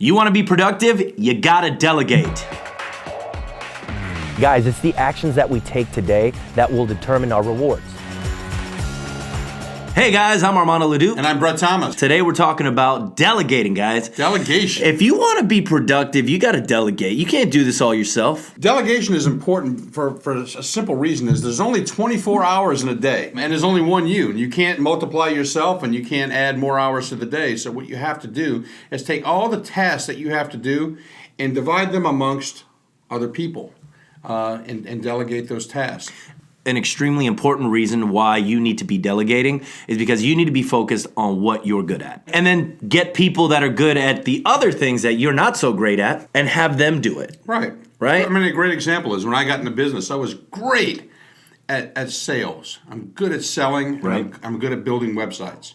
You want to be productive? You gotta delegate. Guys, it's the actions that we take today that will determine our rewards. Hey guys, I'm Armando Leduc. And I'm Brett Thomas. Today we're talking about delegating, guys. Delegation. If you want to be productive, you got to delegate. You can't do this all yourself. Delegation is important for a simple reason is there's only 24 hours in a day, and there's only one you. And you can't multiply yourself, and you can't add more hours to the day. So what you have to do is take all the tasks that you have to do and divide them amongst other people and delegate those tasks. An extremely important reason why you need to be delegating is because you need to be focused on what you're good at. And then get people that are good at the other things that you're not so great at and have them do it. Right. Right? I mean, a great example is when I got into business, I was great at sales. I'm good at selling. Right. I'm good at building websites.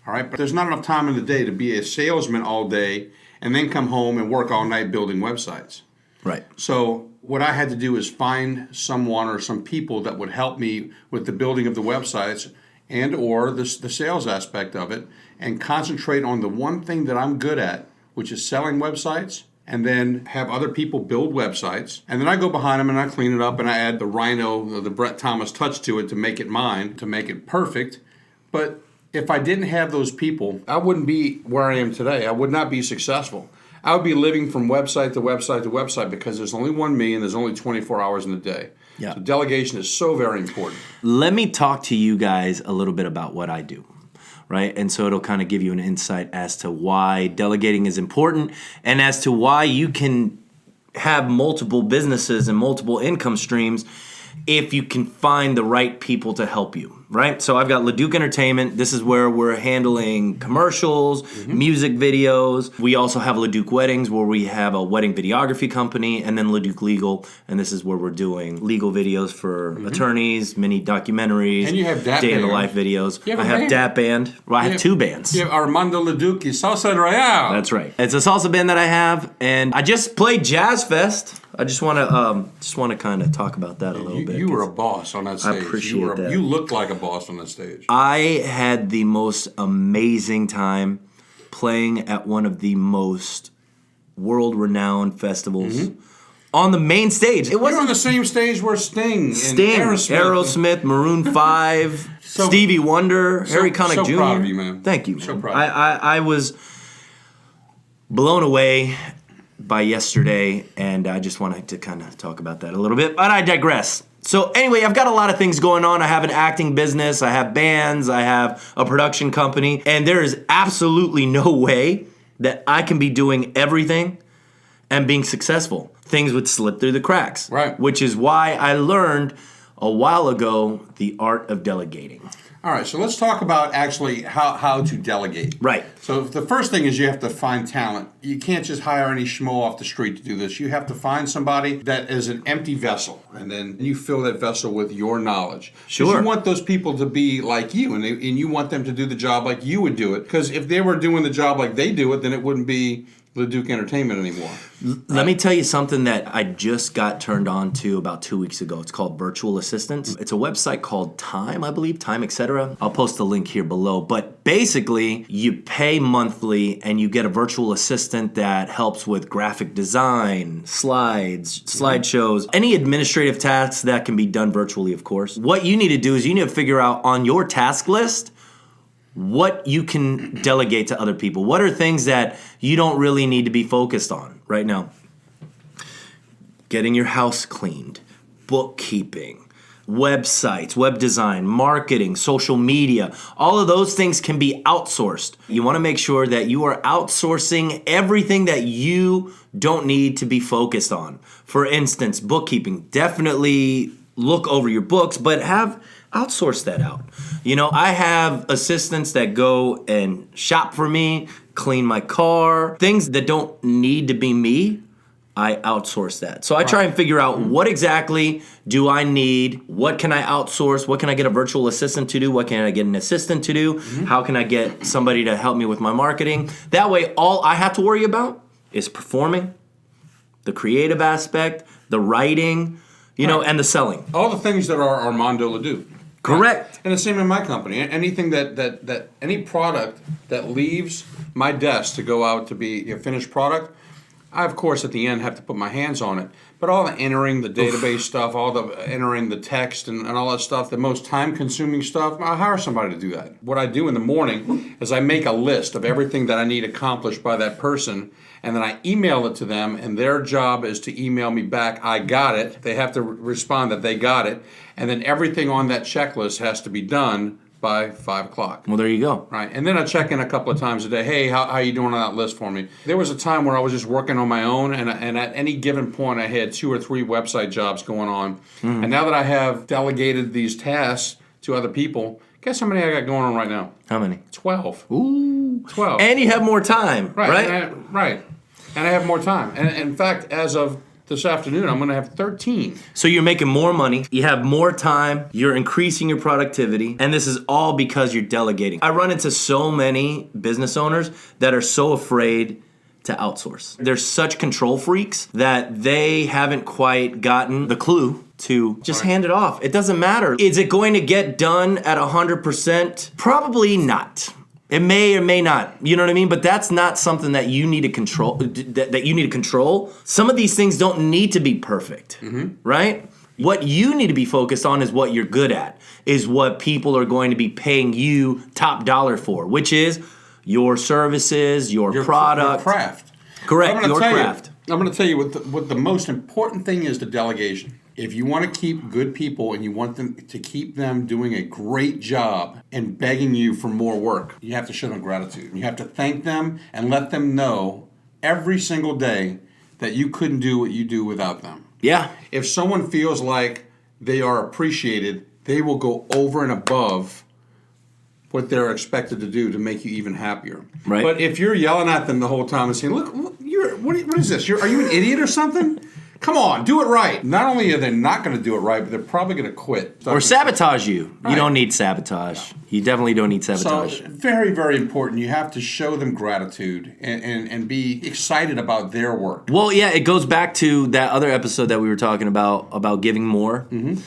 All right. But there's not enough time in the day to be a salesman all day and then come home and work all night building websites. Right. So what I had to do is find someone or some people that would help me with the building of the websites and or the sales aspect of it and concentrate on the one thing that I'm good at, which is selling websites, and then have other people build websites. And then I go behind them and I clean it up and I add the Rhino, the Brett Thomas touch to it to make it mine, to make it perfect. But if I didn't have those people, I wouldn't be where I am today. I would not be successful. I would be living from website to website to website because there's only one me and there's only 24 hours in a day. Yeah. So delegation is so very important. Let me talk to you guys a little bit about what I do, right? And so it'll kind of give you an insight as to why delegating is important and as to why you can have multiple businesses and multiple income streams if you can find the right people to help you, right? So I've got Leduc Entertainment. This is where we're handling commercials, music videos. We also have Leduc Weddings, where we have a wedding videography company, and then Leduc Legal, and this is where we're doing legal videos for attorneys, mini documentaries, And you have Dat day in the Band. life videos. You have I a have band. Dat Band. Well, I have two bands. You have Armando Leduc y Salsa Royale. That's right. It's a salsa band that I have, and I just played Jazz Fest. I just want to kind of talk about that a little bit. You were a boss on that stage. I appreciate that. You looked like a boss on that stage. I had the most amazing time playing at one of the most world-renowned festivals on the main stage. It You're on wasn't the same stage where Sting, Sting, and Aerosmith, Maroon 5, Stevie Wonder, Harry Connick so Jr. proud of you, man. Thank you, man. So proud. I was blown away by yesterday, and I just wanted to kind of talk about that a little bit, but I digress. So anyway, I've got a lot of things going on. I have an acting business, I have bands, I have a production company, and there is absolutely no way that I can be doing everything and being successful. Things would slip through the cracks. Right. Which is why I learned a while ago the art of delegating. All right, so let's talk about actually how to delegate. Right. So the first thing is you have to find talent. You can't just hire any schmo off the street to do this. You have to find somebody that is an empty vessel, and then you fill that vessel with your knowledge. 'Cause Sure. you want those people to be like you, and you want them to do the job like you would do it. Because if they were doing the job like they do it, then it wouldn't be Leduc Entertainment anymore. Let me tell you something that I just got turned on to about 2 weeks ago. It's called Virtual Assistants. It's a website called Time, I believe, Time, etc. I'll post the link here below. But basically, you pay monthly and you get a virtual assistant that helps with graphic design, slides, slideshows, any administrative tasks that can be done virtually, of course. What you need to do is you need to figure out on your task list what you can delegate to other people. What are things that you don't really need to be focused on right now? Getting your house cleaned, bookkeeping, websites, web design, marketing, social media. All of those things can be outsourced. You want to make sure that you are outsourcing everything that you don't need to be focused on. For instance, bookkeeping. Definitely look over your books, but outsource that out. You know, I have assistants that go and shop for me, clean my car, things that don't need to be me. I outsource that. So I try and figure out what exactly do I need, what can I outsource, what can I get a virtual assistant to do, what can I get an assistant to do, how can I get somebody to help me with my marketing. That way all I have to worry about is performing, the creative aspect, the writing, you know, and the selling. All the things that are Armando Leduc. Correct. And the same in my company. Anything that any product that leaves my desk to go out to be a finished product, I, of course, at the end have to put my hands on it. But all the entering the database stuff, all the entering the text and all that stuff, the most time-consuming stuff, I hire somebody to do that. What I do in the morning is I make a list of everything that I need accomplished by that person, and then I email it to them, and their job is to email me back, I got it. They have to respond that they got it, and then everything on that checklist has to be done by 5 o'clock. Well, there you go. Right, and then I check in a couple of times a day. Hey, how you doing on that list for me? There was a time where I was just working on my own, and at any given point, I had 2 or 3 website jobs going on. And now that I have delegated these tasks to other people, guess how many I got going on right now? How many? 12. Ooh. 12. And you have more time, right? Right. And I have more time. And in fact, as of this afternoon, I'm going to have 13. So you're making more money, you have more time, you're increasing your productivity, and this is all because you're delegating. I run into so many business owners that are so afraid to outsource. They're such control freaks that they haven't quite gotten the clue to just hand it off. It doesn't matter. Is it going to get done at 100%? Probably not. It may or may not, you know what I mean? But that's not something that you need to control. That you need to control. Some of these things don't need to be perfect, right? What you need to be focused on is what you're good at, is what people are going to be paying you top dollar for, which is your services, your product, your craft. Correct, your craft. I'm going to tell you what the most important thing is: the delegation. If you want to keep good people and you want them to keep them doing a great job and begging you for more work, you have to show them gratitude. You have to thank them and let them know every single day that you couldn't do what you do without them. Yeah. If someone feels like they are appreciated, they will go over and above what they're expected to do to make you even happier. Right. But if you're yelling at them the whole time and saying, look what is this? Are you an idiot or something? Come on, do it right. Not only are they not going to do it right, but they're probably going to quit. Or sabotage you. Right. You don't need sabotage. No. You definitely don't need sabotage. So, very, very important. You have to show them gratitude and be excited about their work. Well, yeah, it goes back to that other episode that we were talking about giving more. Mm-hmm.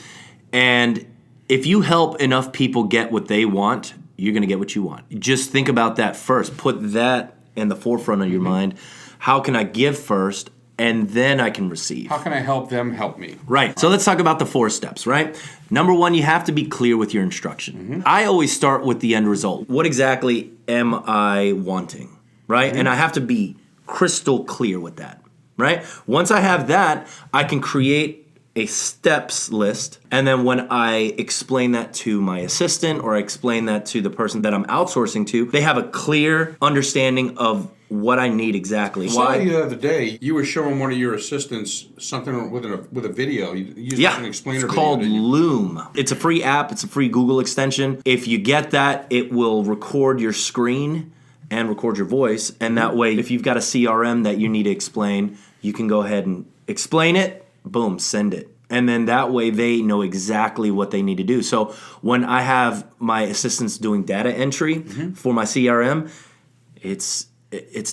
And if you help enough people get what they want, you're going to get what you want. Just think about that first. Put that in the forefront of your mind. How can I give first? And then I can receive. How can I help them help me? Right. So let's talk about the 4 steps, right? Number 1, you have to be clear with your instruction. Mm-hmm. I always start with the end result. What exactly am I wanting, right? Mm-hmm. And I have to be crystal clear with that, right? Once I have that, I can create a steps list. And then when I explain that to my assistant or I explain that to the person that I'm outsourcing to, they have a clear understanding of what I need exactly. Why the other day you were showing one of your assistants something with a video. You used an explainer. It's called Loom. It's a free app. It's a free Google extension. If you get that, it will record your screen and record your voice. And that way, if you've got a CRM that you need to explain, you can go ahead and explain it. Boom, send it. And then that way they know exactly what they need to do. So when I have my assistants doing data entry for my CRM, it's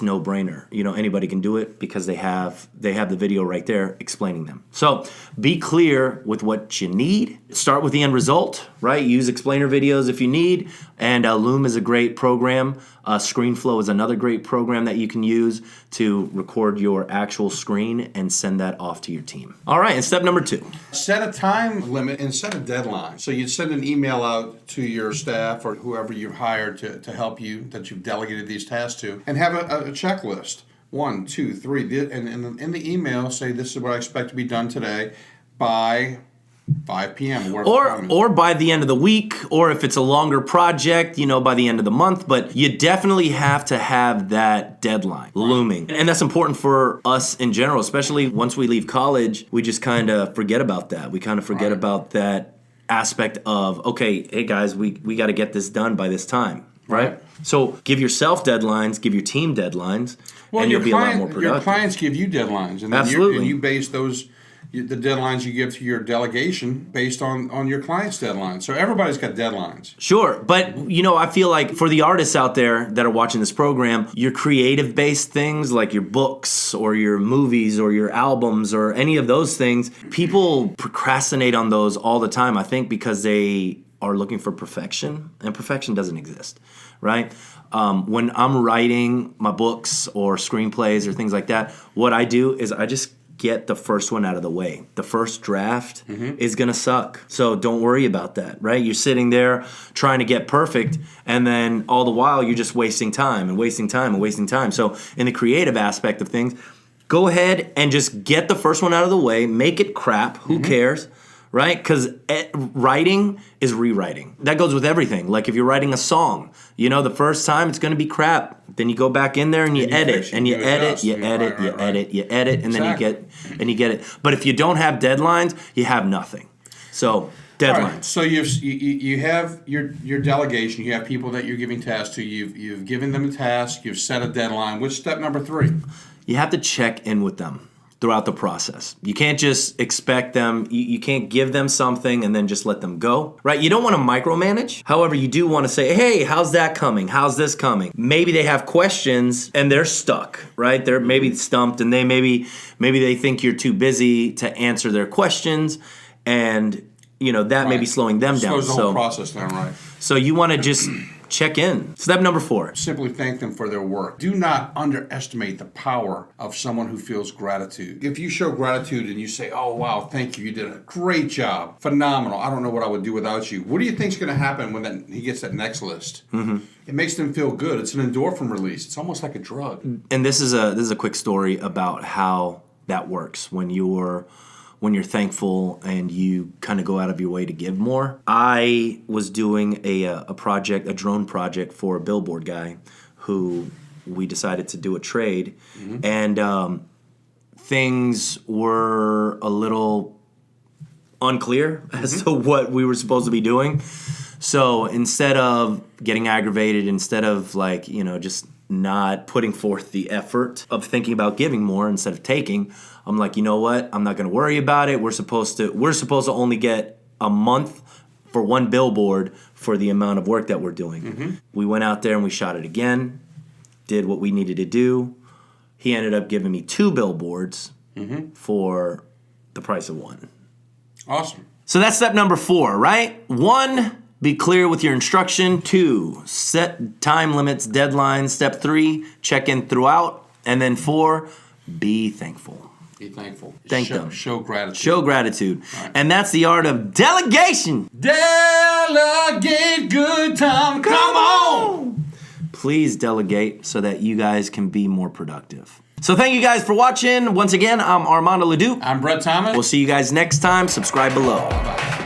no brainer. You know, anybody can do it because they have the video right there explaining them. So be clear with what you need. Start with the end result, right? Use explainer videos if you need. And Loom is a great program. ScreenFlow is another great program that you can use to record your actual screen and send that off to your team. All right, and step number 2. Set a time limit and set a deadline. So you send an email out to your staff or whoever you've hired to help you, that you've delegated these tasks to, and have a checklist. 1, 2, 3. And in the email, say this is what I expect to be done today by 5 p.m. Or by the end of the week, or if it's a longer project, by the end of the month. But you definitely have to have that deadline looming. And that's important for us in general, especially once we leave college. We just kind of forget about that. We kind of forget about that aspect of, okay, hey guys, we got to get this done by this time. Right? So give yourself deadlines, give your team deadlines, and you'll be a lot more productive. Your clients give you deadlines. And Absolutely. You base the deadlines you give to your delegation based on your client's deadlines. So everybody's got deadlines. Sure. But, I feel like for the artists out there that are watching this program, your creative-based things like your books or your movies or your albums or any of those things, people procrastinate on those all the time, I think, because they are looking for perfection, and perfection doesn't exist, right? When I'm writing my books or screenplays or things like that, what I do is I just get the first one out of the way. The first draft is gonna suck. So don't worry about that, right? You're sitting there trying to get perfect, and then all the while you're just wasting time and wasting time and wasting time. So in the creative aspect of things, go ahead and just get the first one out of the way, make it crap, who cares? Right? Because writing is rewriting. That goes with everything. Like if you're writing a song, you know, the first time it's going to be crap. Then you go back in there and you edit, and you edit, you edit, you edit, you edit, and then you get it. But if you don't have deadlines, you have nothing. So deadlines. Right. So you have your delegation. You have people that you're giving tasks to. You've given them a task. You've set a deadline. What's step number 3? You have to check in with them throughout the process. You can't just expect them, you can't give them something and then just let them go, right? You don't want to micromanage. However, you do want to say, hey, how's that coming? How's this coming? Maybe they have questions and they're stuck, right? They're maybe stumped, and they maybe they think you're too busy to answer their questions, and you know that may be slowing them down. Slows the whole process down, right? So you want to just check in. Step number 4. Simply thank them for their work. Do not underestimate the power of someone who feels gratitude. If you show gratitude and you say, oh, wow, thank you, you did a great job, phenomenal, I don't know what I would do without you. What do you think is going to happen when he gets that next list? It makes them feel good. It's an endorphin release. It's almost like a drug. And this is a quick story about how that works when you're thankful and you kind of go out of your way to give more. I was doing a drone project for a billboard guy who we decided to do a trade, and things were a little unclear as to what we were supposed to be doing. So instead of getting aggravated, instead of just not putting forth the effort of thinking about giving more instead of taking, I'm like, you know what? I'm not going to worry about it. We're supposed to only get a month for one billboard for the amount of work that we're doing. We went out there and we shot it again, did what we needed to do. He ended up giving me 2 billboards for the price of 1. Awesome. So that's step number 4, right? 1, be clear with your instruction. 2, set time limits, deadlines. Step 3, check in throughout. And then 4, be thankful. Be thankful. Thank them. Show gratitude. Show gratitude. Right. And that's the art of delegation. Delegate good time. Come on. Please delegate so that you guys can be more productive. So thank you guys for watching. Once again, I'm Armando Leduc. I'm Brett Thomas. We'll see you guys next time. Subscribe below. Bye.